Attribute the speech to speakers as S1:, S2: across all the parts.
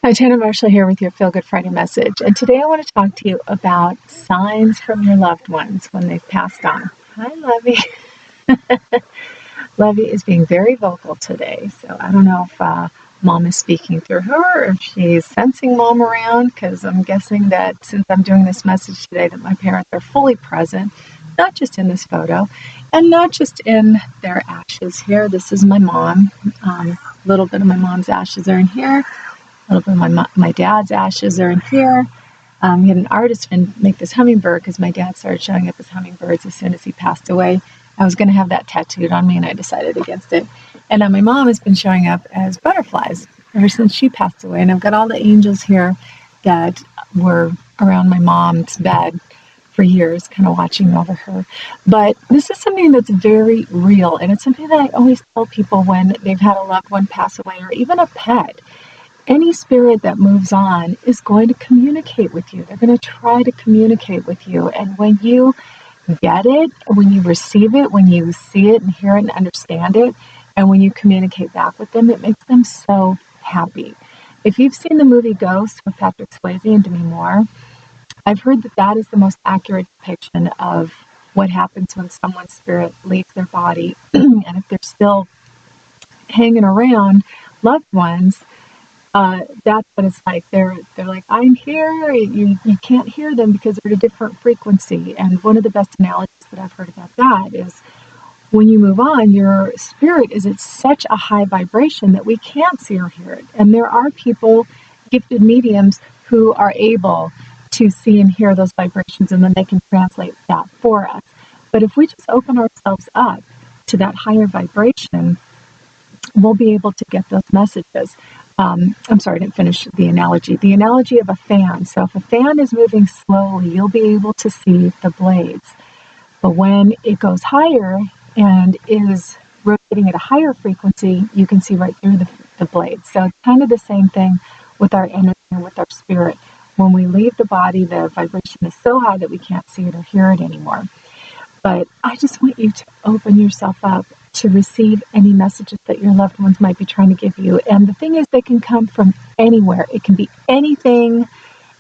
S1: Hi, Tana Marshall here with your Feel Good Friday message. And today I want to talk to you about signs from your loved ones when they've passed on. Hi, Lovey. Lovey is being very vocal today, so I don't know if Mom is speaking through her or if she's sensing Mom around, because I'm guessing that since I'm doing this message today that my parents are fully present, not just in this photo, and not just in their ashes here. This is my mom. A little bit of my mom's ashes are in here. A little bit of my dad's ashes are in here. We had an artist make this hummingbird because my dad started showing up as hummingbirds as soon as he passed away. I was going to have that tattooed on me, and I decided against it. And my mom has been showing up as butterflies ever since she passed away. And I've got all the angels here that were around my mom's bed for years, kind of watching over her. But this is something that's very real, and it's something that I always tell people when they've had a loved one pass away or even a pet. Any spirit that moves on is going to communicate with you. They're going to try to communicate with you. And when you get it, when you receive it, when you see it and hear it and understand it, and when you communicate back with them, it makes them so happy. If you've seen the movie Ghost with Patrick Swayze and Demi Moore, I've heard that that is the most accurate depiction of what happens when someone's spirit leaves their body. And if they're still hanging around loved ones, that's what it's like. They're like, I'm here. You can't hear them because they're at a different frequency. And one of the best analogies that I've heard about that is when you move on, your spirit is at such a high vibration that we can't see or hear it. And there are people, gifted mediums, who are able to see and hear those vibrations, and then they can translate that for us. But if we just open ourselves up to that higher vibration, we'll be able to get those messages. I'm sorry, I didn't finish the analogy. The analogy of a fan. So if a fan is moving slowly, you'll be able to see the blades. But when it goes higher and is rotating at a higher frequency, you can see right through the blades. So it's kind of the same thing with our energy and with our spirit. When we leave the body, the vibration is so high that we can't see it or hear it anymore. But I just want you to open yourself up to receive any messages that your loved ones might be trying to give you. And the thing is, they can come from anywhere. It can be anything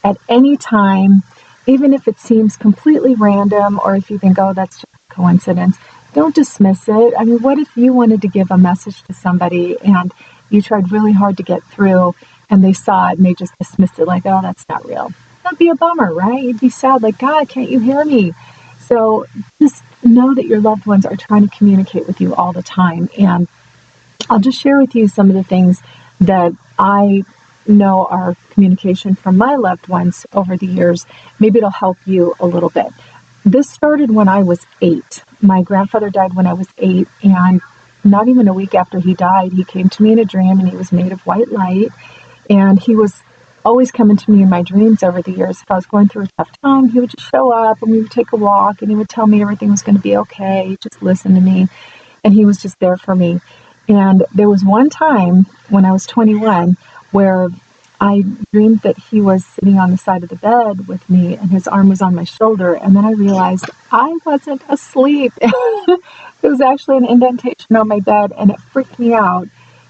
S1: at any time, even if it seems completely random, or if you think, oh, that's just a coincidence. Don't dismiss it. I mean, what if you wanted to give a message to somebody and you tried really hard to get through and they saw it and they just dismissed it like, oh, that's not real? That'd be a bummer, right? You'd be sad, like, God, can't you hear me? So just know that your loved ones are trying to communicate with you all the time. And I'll just share with you some of the things that I know are communication from my loved ones over the years. Maybe it'll help you a little bit. This started when I was 8. My grandfather died when I was 8, and not even a week after he died, he came to me in a dream, and he was made of white light, and he was always coming to me in my dreams over the years. If I was going through a tough time, he would just show up and we would take a walk and he would tell me everything was going to be okay. Just listen to me. And he was just there for me. And there was one time when I was 21 where I dreamed that he was sitting on the side of the bed with me and his arm was on my shoulder. And then I realized I wasn't asleep. There was actually an indentation on my bed and it freaked me out.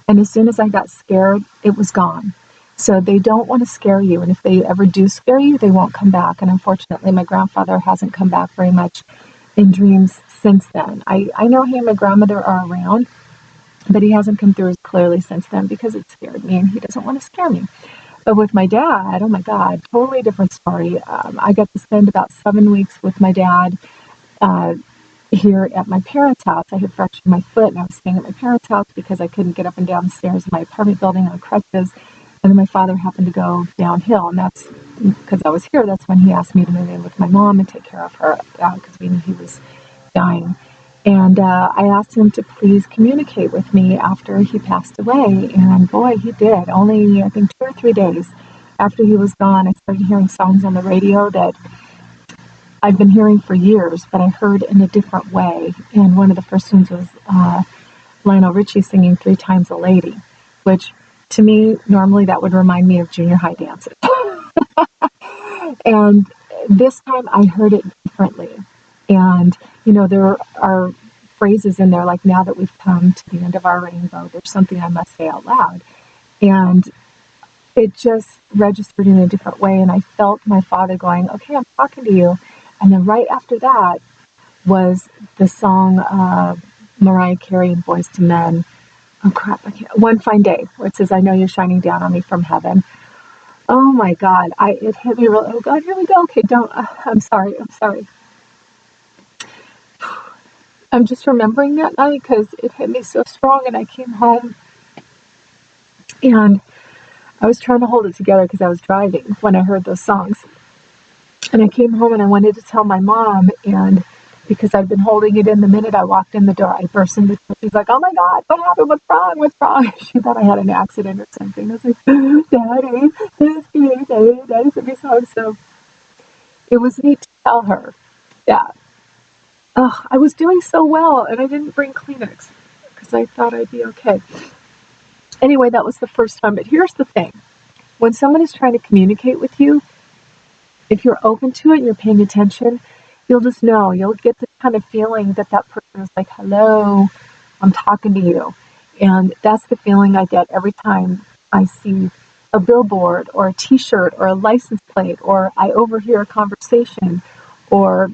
S1: And as soon as I got scared, it was gone. So they don't want to scare you. And if they ever do scare you, they won't come back. And unfortunately, my grandfather hasn't come back very much in dreams since then. I know he and my grandmother are around, but he hasn't come through as clearly since then because it scared me and he doesn't want to scare me. But with my dad, oh my God, totally different story. I got to spend about 7 weeks with my dad here at my parents' house. I had fractured my foot and I was staying at my parents' house because I couldn't get up and down the stairs in my apartment building on crutches. And then my father happened to go downhill, and that's because I was here. That's when he asked me to move in with my mom and take care of her because we knew he was dying. And I asked him to please communicate with me after he passed away, and boy, he did. Only, I think, 2 or 3 days after he was gone, I started hearing songs on the radio that I've been hearing for years, but I heard in a different way. And one of the first ones was Lionel Richie singing 3 Times a Lady, which to me, normally that would remind me of junior high dances. And this time I heard it differently. And, you know, there are phrases in there like, now that we've come to the end of our rainbow, there's something I must say out loud. And it just registered in a different way. And I felt my father going, okay, I'm talking to you. And then right after that was the song Mariah Carey and Boys to Men. Oh crap, I can't. One Fine Day, where it says, I know you're shining down on me from heaven. Oh my God, it hit me real, oh God, here we go. Okay, don't, I'm sorry. I'm just remembering that night because it hit me so strong, and I came home and I was trying to hold it together because I was driving when I heard those songs. And I came home and I wanted to tell my mom, and because I'd been holding it in, the minute I walked in the door, I burst into tears. She's like, oh my God, what happened? What's wrong? What's wrong? She thought I had an accident or something. I was like, Daddy, this is you, Daddy sent me home. So it was neat to tell her that I was doing so well and I didn't bring Kleenex because I thought I'd be okay. Anyway, that was the first time. But here's the thing. When someone is trying to communicate with you, if you're open to it and you're paying attention, you'll just know. You'll get the kind of feeling that that person is like, hello, I'm talking to you. And that's the feeling I get every time I see a billboard or a t-shirt or a license plate, or I overhear a conversation, or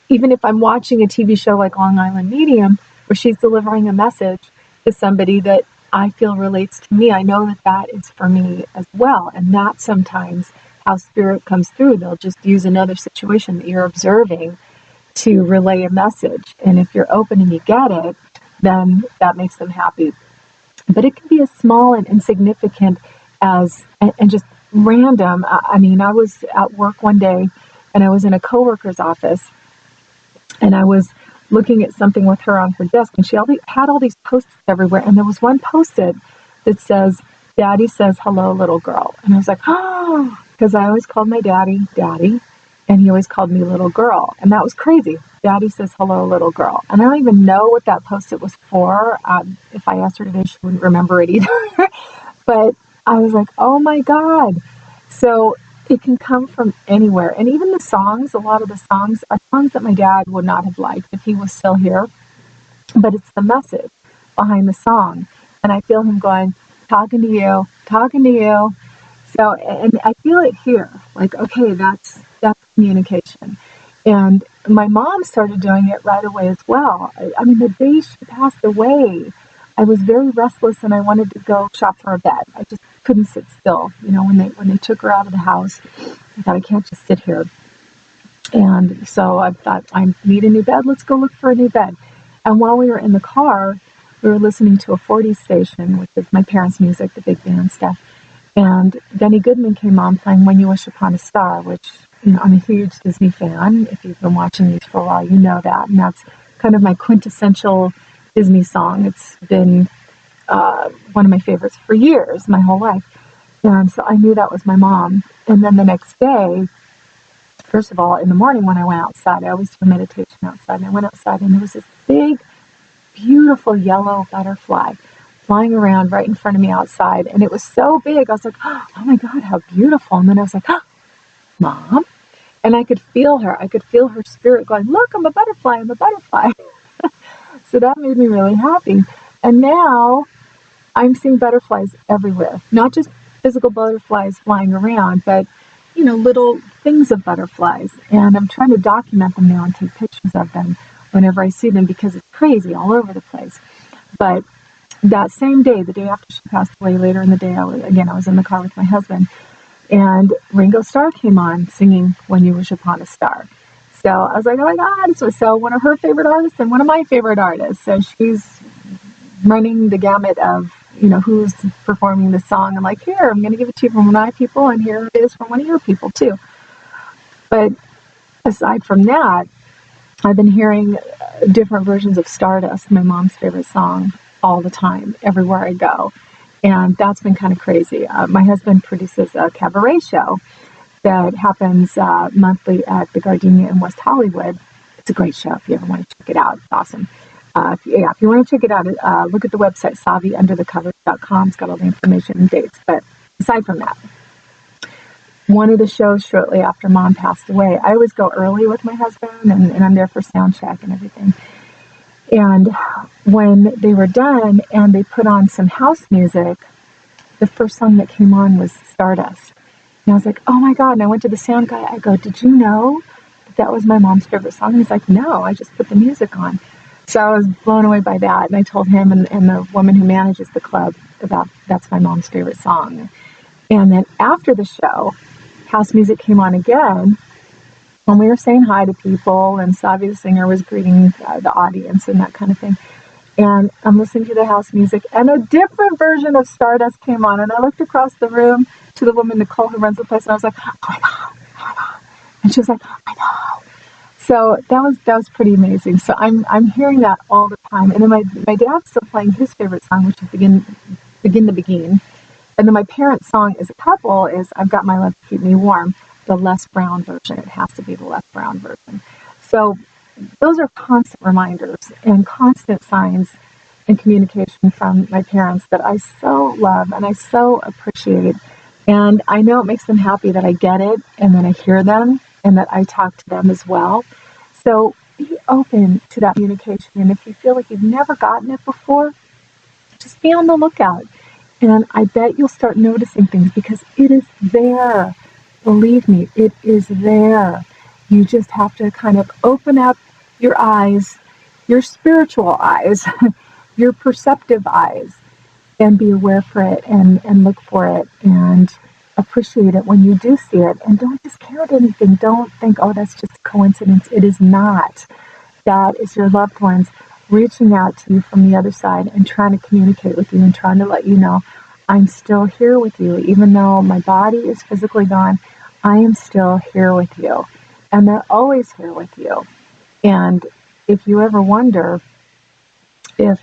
S1: even if I'm watching a TV show like Long Island Medium, where she's delivering a message to somebody that I feel relates to me, I know that that is for me as well. And that's sometimes how spirit comes through. They'll just use another situation that you're observing to relay a message. And if you're open and you get it, then that makes them happy. But it can be as small and insignificant as, and just random. I mean, I was at work one day and I was in a coworker's office, and I was looking at something with her on her desk, and she had all these post-its everywhere, and there was one post-it that says, Daddy says hello, little girl. And I was like, oh, because I always called my daddy, and he always called me little girl. And that was crazy. Daddy says hello, little girl. And I don't even know what that post-it was for. If I asked her today, she wouldn't remember it either. But I was like, oh my God. So it can come from anywhere. And even the songs, a lot of the songs are songs that my dad would not have liked if he was still here. But it's the message behind the song. And I feel him going, talking to you, talking to you. So, and I feel it here. Like, okay, that's communication. And my mom started doing it right away as well. I mean, the day she passed away, I was very restless and I wanted to go shop for a bed. I just couldn't sit still. You know, when they took her out of the house, I thought, I can't just sit here. And so I thought, I need a new bed. Let's go look for a new bed. And while we were in the car, we were listening to a 40s station, which is my parents' music, the big band stuff. And Benny Goodman came on playing When You Wish Upon a Star, which, you know, I'm a huge Disney fan. If you've been watching these for a while, you know that. And that's kind of my quintessential Disney song. It's been one of my favorites for years, my whole life. And so I knew that was my mom. And then the next day, first of all, in the morning when I went outside, I always do meditation outside. And I went outside and there was this big, beautiful yellow butterfly flying around right in front of me outside. And it was so big. I was like, oh my God, how beautiful. And then I was like, oh, Mom. And I could feel her. I could feel her spirit going, look, I'm a butterfly. I'm a butterfly. So that made me really happy. And now I'm seeing butterflies everywhere, not just physical butterflies flying around, but, you know, little things of butterflies. And I'm trying to document them now and take pictures of them whenever I see them because it's crazy all over the place. But that same day, the day after she passed away, later in the day, I was in the car with my husband, and Ringo Starr came on singing When You Wish Upon a Star. So I was like, oh my God. So one of her favorite artists and one of my favorite artists. So she's running the gamut of, you know, who's performing the song. I'm like, here, I'm going to give it to you from my people, and here it is from one of your people too. But aside from that, I've been hearing different versions of Stardust, my mom's favorite song, all the time, everywhere I go. And that's been kind of crazy. My husband produces a cabaret show that happens monthly at the Gardenia in West Hollywood. It's a great show if you ever want to check it out. It's awesome. If you want to check it out, look at the website, saviunderthecovers.com. It's got all the information and dates. But aside from that, one of the shows shortly after Mom passed away, I always go early with my husband, and I'm there for sound check and everything. And when they were done and they put on some house music, the first song that came on was Stardust. And I was like, oh my God. And I went to the sound guy. I go, did you know that was my mom's favorite song? And he's like, no, I just put the music on. So I was blown away by that. And I told him and the woman who manages the club about that's my mom's favorite song. And then after the show, house music came on again. And we were saying hi to people. And Savi the singer was greeting the audience and that kind of thing. And I'm listening to the house music, and a different version of Stardust came on. And I looked across the room to the woman, Nicole, who runs the place, and I was like, oh my God. And she was like, I know. So that was pretty amazing. So I'm hearing that all the time. And then my dad's still playing his favorite song, which is Begin to Begin. And then my parents' song as a couple is I've Got My Love to Keep Me Warm, the Les Brown version. It has to be the Les Brown version. So those are constant reminders and constant signs and communication from my parents that I so love and I so appreciate. And I know it makes them happy that I get it and that I hear them and that I talk to them as well. So be open to that communication. And if you feel like you've never gotten it before, just be on the lookout. And I bet you'll start noticing things because it is there. Believe me, it is there. You just have to kind of open up your eyes, your spiritual eyes, your perceptive eyes, and be aware for it and look for it and appreciate it when you do see it. And don't discount anything. Don't think, oh, that's just a coincidence. It is not. That is your loved ones reaching out to you from the other side and trying to communicate with you and trying to let you know, I'm still here with you. Even though my body is physically gone, I am still here with you. And they're always here with you. And if you ever wonder if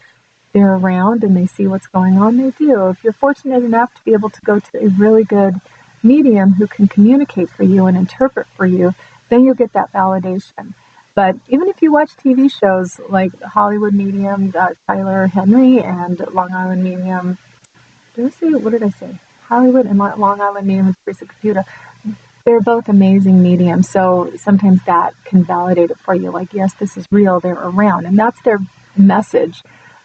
S1: they're around and they see what's going on, they do. If you're fortunate enough to be able to go to a really good medium who can communicate for you and interpret for you, then you'll get that validation. But even if you watch TV shows like Hollywood Medium, Tyler Henry, and Long Island Medium, what did I say? Hollywood and Long Island Medium with Teresa Caputo. They're both amazing mediums, so sometimes that can validate it for you. Like, yes, this is real, they're around. And that's their message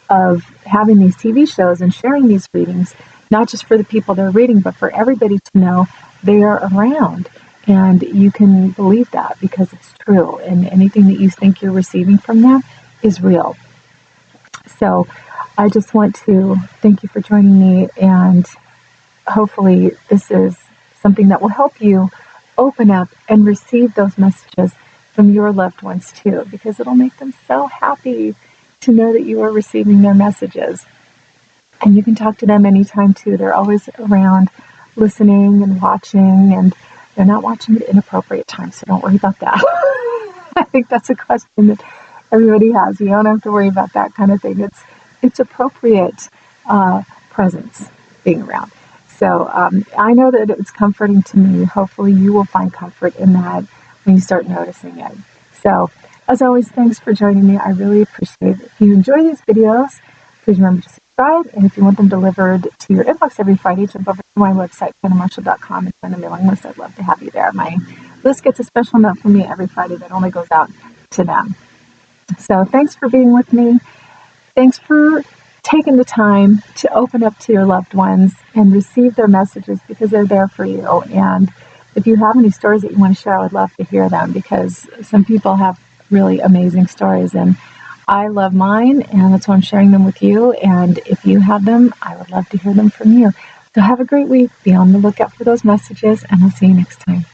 S1: of having these TV shows and sharing these readings, not just for the people they're reading, but for everybody to know they are around. And you can believe that because it's true. And anything that you think you're receiving from them is real. So I just want to thank you for joining me. And hopefully this is something that will help you open up and receive those messages from your loved ones too, because it'll make them so happy to know that you are receiving their messages. And you can talk to them anytime too. They're always around listening and watching, and they're not watching at inappropriate times, so don't worry about that. I think that's a question that everybody has. You don't have to worry about that kind of thing. It's appropriate presence being around. So I know that it's comforting to me. Hopefully you will find comfort in that when you start noticing it. So as always, thanks for joining me. I really appreciate it. If you enjoy these videos, please remember to subscribe. And if you want them delivered to your inbox every Friday, jump over to my website, KennaMarshall.com, and join the mailing list. I'd love to have you there. My list gets a special note from me every Friday that only goes out to them. So thanks for being with me. Thanks for taking the time to open up to your loved ones and receive their messages because they're there for you. And if you have any stories that you want to share, I would love to hear them because some people have really amazing stories and I love mine and that's why I'm sharing them with you. And if you have them, I would love to hear them from you. So have a great week. Be on the lookout for those messages and I'll see you next time.